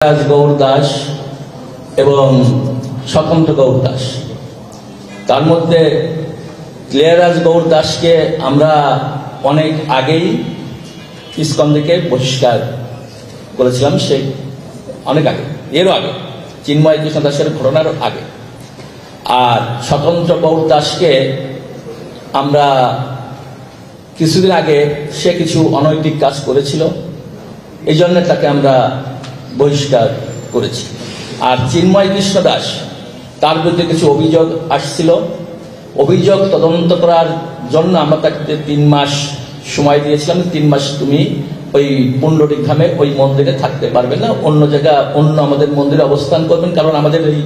গৌর দাস এবং স্বতন্ত্র গৌর দাস। তার মধ্যে ক্লিয়ারাজ গৌর দাসকে আমরা অনেক আগেই ইসকন থেকে বহিষ্কার করেছিলাম, সে অনেক আগে, এরও আগে, চিন্ময় কৃষ্ণ দাসের ঘটনার আগে। আর স্বতন্ত্র গৌর দাসকে আমরা কিছুদিন আগে, সে কিছু অনৈতিক কাজ করেছিল, এই জন্য তাকে আমরা বহিষ্কার করেছি। আর চিন্ময় কৃষ্ণ দাস, তার বিরুদ্ধে কিছু অভিযোগ আসছিল, অভিযোগ তদন্ত করার জন্য আমরা তাকে 3 মাস সময় দিয়েছিলাম। 3 মাস তুমি ওই পুণ্ডরিক ধামে ওই মন্দিরে থাকতে পারবে না, অন্য জায়গা, অন্য আমাদের মন্দিরে অবস্থান করবেন, কারণ আমাদের এই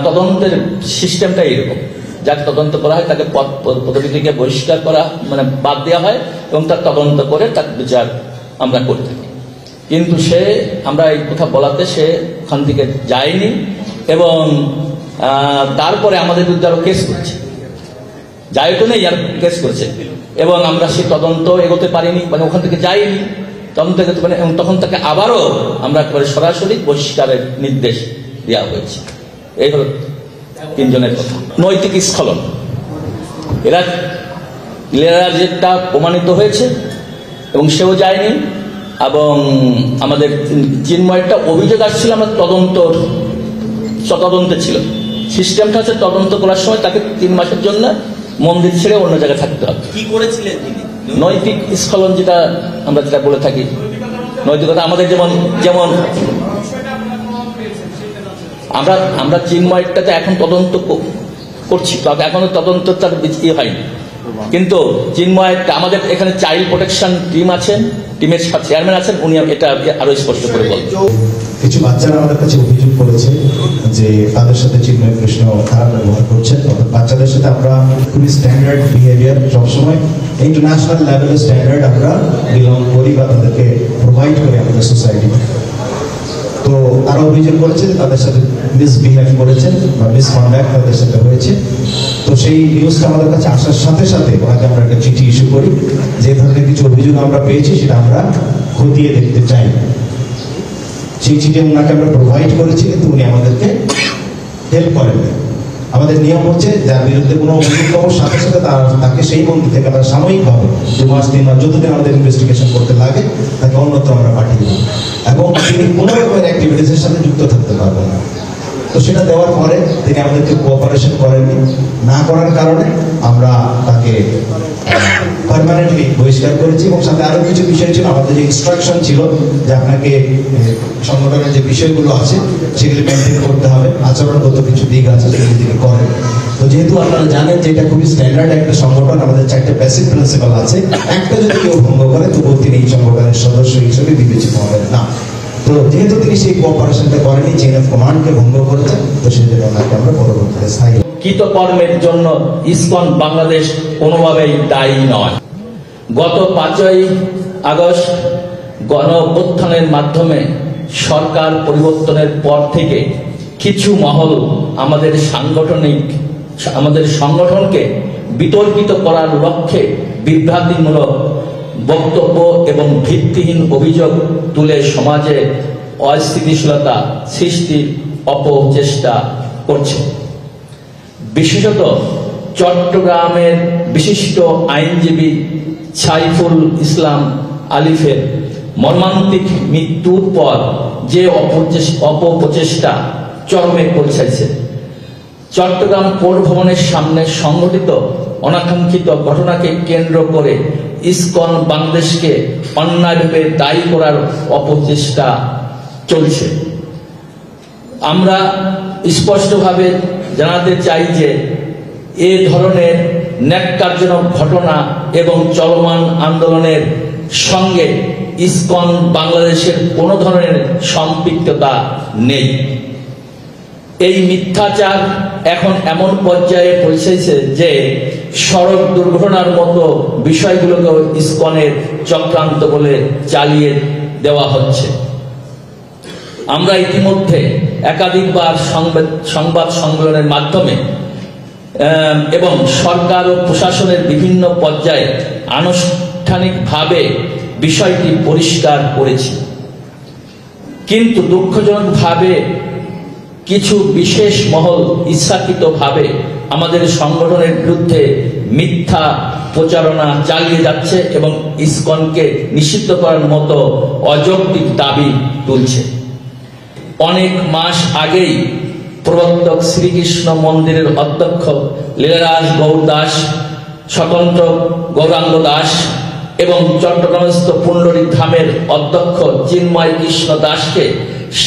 তদন্তের সিস্টেমটা এইরকম, যাকে তদন্ত করা হয় তাকে পদবি থেকে বহিষ্কার করা, মানে বাদ দেওয়া হয়, এবং তার তদন্ত করে তার বিচার আমরা করে থাকি। কিন্তু সে, আমরা এই কথা বলাতে সে ওখান থেকে যায়নি, এবং তারপরে আমাদের বিরুদ্ধে আরো কেস করছে, যাই তো নেই, আর কেস করছে, এবং আমরা সেই তদন্ত এগোতে পারিনি, মানে ওখান থেকে যাইনি, তদন্ত এগোতে পারিনি, এবং তখন তাকে আবারও আমরা একেবারে সরাসরি বহিষ্কারের নির্দেশ দেওয়া হয়েছে। এই হল 3 জনের কথা। নৈতিক স্খলন, এরা যেটা প্রমাণিত হয়েছে, এবং সেও যায়নি, এবং আমাদের চিন্ময়টা অভিযোগ আসছিল, আমরা তদন্তে ছিল। সিস্টেমটা হচ্ছে তদন্ত করার সময় তাকে 3 মাসের জন্য মন্দির ছেড়ে অন্য জায়গায় থাকতে হবে। কি করেছিলেন তিনি? নৈতিক স্খলন, যেটা আমরা বলে থাকি, নৈতিকতা আমাদের যেমন আমরা চিন্ময়টাতে এখন তদন্ত করছি, এখনো তদন্ত তার হয়নি, কিন্তু চিন্ময়, আমাদের এখানে চাইল্ড প্রোটেকশন টিম আছেন, টিমের চেয়ারম্যান আছেন, উনি এটা আরো স্পষ্ট করে বলেন। কিছু বাচ্চারা আমাদের কাছে অভিযোগ করেছে যে তাদের সাথে চিন্ময় কৃষ্ণ খারাপ ব্যবহার করছেন। বাচ্চাদের সাথে আমরা খুবই স্ট্যান্ডার্ড বিহেভিয়ার, সবসময় ইন্টারন্যাশনাল লেভেলের স্ট্যান্ডার্ড আমরা বিলং করি বা তাদেরকে প্রোভাইড করি আমাদের সোসাইটি। তো তারা অভিযোগ করেছে যে তাদের সাথে মিসবিহেভ করেছেন বা মিসকন্ডাক্ট তাদের সাথে হয়েছে। তো সেই নিউজটা আমাদের কাছে আসার সাথে সাথে ওনাকে আমরা একটা চিঠি ইস্যু করি, যে ধরনের কিছু অভিযোগ আমরা পেয়েছি সেটা আমরা খতিয়ে দেখতে চাই। সেই চিঠি ওনাকে আমরা প্রোভাইড করেছি, কিন্তু উনি আমাদেরকে হেল্প করেন। আমাদের নিয়ম হচ্ছে যার বিরুদ্ধে কোনো অভিযোগ পাওয়ার সাথে সাথে তাকে সেই মন্দির থেকে আমরা সাময়িকভাবে 2 মাস 3 মাস যতদিন আমাদের ইনভেস্টিগেশন করতে লাগে তাকে অন্যত্র আমরা পাঠিয়ে দেবো, এবং তিনি কোনো রকমের অ্যাক্টিভিটিসের সাথে যুক্ত থাকতে পারবেন না। তো সেটা দেওয়ার পরে তিনি আমাদেরকে কোঅপারেশন করেননি, না করার কারণে আমরা তাকে পার্মানেন্টলি বহিষ্কার করেছি। এবং সাথে আরো কিছু বিষয় ছিল, আমাদের যে ইনস্ট্রাকশন ছিল যে আপনাকে সংগঠনের যে বিষয়গুলো আছে সেগুলি মেনটেন করতে হবে, আচরণগত কিছু দিক আছে সেগুলি তিনি করেন। তো যেহেতু আপনারা জানেন যে এটা খুবই স্ট্যান্ডার্ড একটা সংগঠন, আমাদের 4টে বেসিক প্রিন্সিপাল আছে, একটা যদি কেউ ভঙ্গ করে তবুও তিনি এই সংগঠনের সদস্য হিসেবে বিবেচিত হবেন না। তো যেহেতু তিনি সেই কোঅপারেশনটা করেনি, চেইন অফ কমান্ডকে ভঙ্গ করেছেন, তো সেজন্য ওনাকে আমরা পরবর্তীতে স্থায়ী কৃতকর্মের জন্য ইসকন বাংলাদেশ কোনোভাবেই দায়ী নয়। গত 5ই আগস্ট গণ অভ্যুত্থানের মাধ্যমে সরকার পরিবর্তনের পর থেকে কিছু মহল আমাদের সংগঠনকে বিতর্কিত করার লক্ষ্যে বিভ্রান্তিমূলক বক্তব্য এবং ভিত্তিহীন অভিযোগ তুলে সমাজে অস্থিতিশীলতা সৃষ্টির অপচেষ্টা করছে। বিশেষত চট্টগ্রামের বিশিষ্ট আইনজীবী সাইফুল ইসলাম আলিফের মর্মান্তিক মৃত্যুর পর যে অপপ্রচেষ্টা চরমে পৌঁছেছে, চট্টগ্রাম কোর্ট ভবনের সামনে সংঘটিত অনাকাঙ্ক্ষিত ঘটনাকে কেন্দ্র করে ইসকন বাংলাদেশকে অন্যায়ভাবে দায়ী করার অপচেষ্টা চলছে। আমরা স্পষ্টভাবে জানাতে চাই যে এ ধরনের ন্যাক্কারজনক ঘটনা এবং চলমান আন্দোলনের সঙ্গে ইসকন বাংলাদেশের কোনো ধরনের সম্পৃক্ততা নেই। এই মিথ্যাচার এখন এমন পর্যায়ে পৌঁছেছে যে সড়ক দুর্ঘটনার মতো বিষয়গুলোকেও ইসকনের চক্রান্ত বলে চালিয়ে দেওয়া হচ্ছে। আমরা ইতিমধ্যে একাধিকবার সংবাদ সম্মেলনের মাধ্যমে এবং সরকার ও প্রশাসনের বিভিন্ন পর্যায়ে আনুষ্ঠানিকভাবে বিষয়টি পরিষ্কার করেছি। কিন্তু দুঃখজনকভাবে কিছু বিশেষ মহল ইচ্ছাকৃতভাবে আমাদের সংগঠনের বিরুদ্ধে মিথ্যা প্রচারণা চালিয়ে যাচ্ছে এবং ইসকনকে নিষিদ্ধ করার মতো অযৌক্তিক দাবি তুলছে। অনেক মাস আগেই প্রবর্তক শ্রীকৃষ্ণ মন্দিরের অধ্যক্ষ লীলারাজ গৌর দাস, স্বতন্ত্র গৌরাঙ্গ দাস এবং চট্টগ্রামস্থ পুণ্ডরীক ধামের অধ্যক্ষ চিন্ময় কৃষ্ণ দাসকে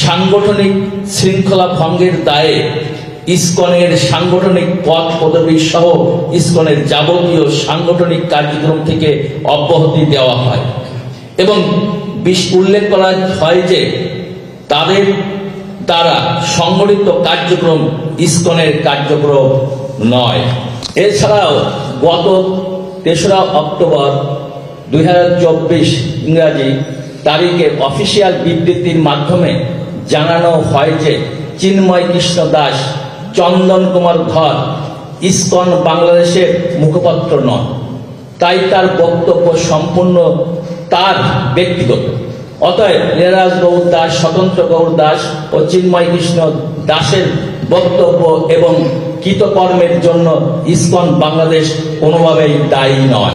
সাংগঠনিক শৃঙ্খলা ভঙ্গের দায়ে ইসকনের সাংগঠনিক পদ পদবী সহ ইসকনের যাবতীয় সাংগঠনিক কার্যক্রম থেকে অব্যাহতি দেওয়া হয় এবং উল্লেখ করা হয় যে তাদের দ্বারা সংগঠিত কার্যক্রম ইসকনের কার্যক্রম নয়। এছাড়াও গত ৩রা অক্টোবর ২০২৪ ইংরাজি তারিখে অফিসিয়াল বিবৃতির মাধ্যমে জানানো হয় যে চিন্ময় কৃষ্ণ দাস, চন্দন কুমার ধর ইসকন বাংলাদেশের মুখপাত্র নন, তাই তার বক্তব্য সম্পূর্ণ তার ব্যক্তিগত। অতএব লীলারাজ গৌর দাস, স্বতন্ত্র গৌর দাস ও চিন্ময় কৃষ্ণ দাসের বক্তব্য এবং কৃতকর্মের জন্য ইসকন বাংলাদেশ কোনোভাবেই দায়ী নয়।